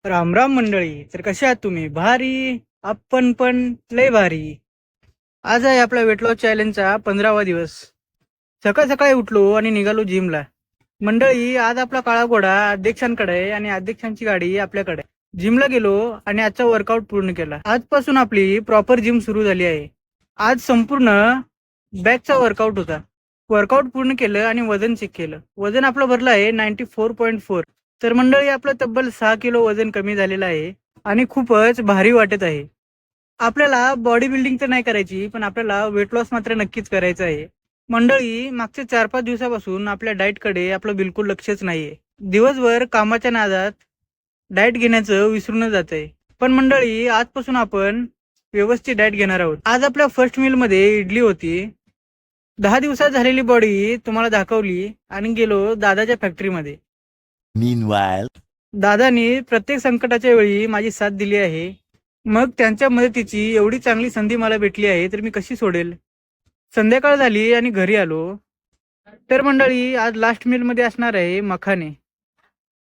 राम राम मंडळी. तर कशा आहात तुम्ही? भारी. आपण पण लय भारी. आज आहे आपला वेट लॉस चॅलेंजचा 15वा दिवस. सकाळ सकाळी उठलो आणि निघालो जिमला. मंडळी, आज आपला काळा घोडा अध्यक्षांकडे आहे आणि अध्यक्षांची गाडी आपल्याकडे आहे. जिमला गेलो आणि आजचा वर्कआउट पूर्ण केला. आजपासून आपली प्रॉपर जिम सुरू झाली आहे. आज संपूर्ण बॅकचा वर्कआउट होता. वर्कआउट पूर्ण केलं आणि वजन चेक केलं. वजन आपलं भरलं आहे 94.4. तर मंडळी, आपलं तब्बल 6 किलो वजन कमी झालेलं आहे आणि खूपच भारी वाटत आहे. आपल्याला बॉडी बिल्डिंग तर नाही करायची, पण आपल्याला वेट लॉस मात्र नक्कीच करायचं आहे. मंडळी, मागच्या 4-5 दिवसापासून आपल्या डाएटकडे आपलं बिलकुल लक्षच नाहीये. दिवसभर कामाच्या नादात डाएट घेण्याचं विसरूनच जात आहे. पण मंडळी, आजपासून आपण व्यवस्थित डाएट घेणार आहोत. आज आपल्या फर्स्ट मील मध्ये इडली होती. 10 दिवसात झालेली बॉडी तुम्हाला दाखवली आणि गेलो दादाच्या फॅक्टरीमध्ये. Meanwhile, दादानी प्रत्येक संकटाच्या वेळी माझी साथ दिली आहे. मग त्यांच्या मदतीची एवढी चांगली संधी मला भेटली आहे, तर मी कशी सोडेल? संध्याकाळ झाली आणि घरी आलो. तर मंडळी, आज लास्ट मील मध्ये असणार आहे मखाने.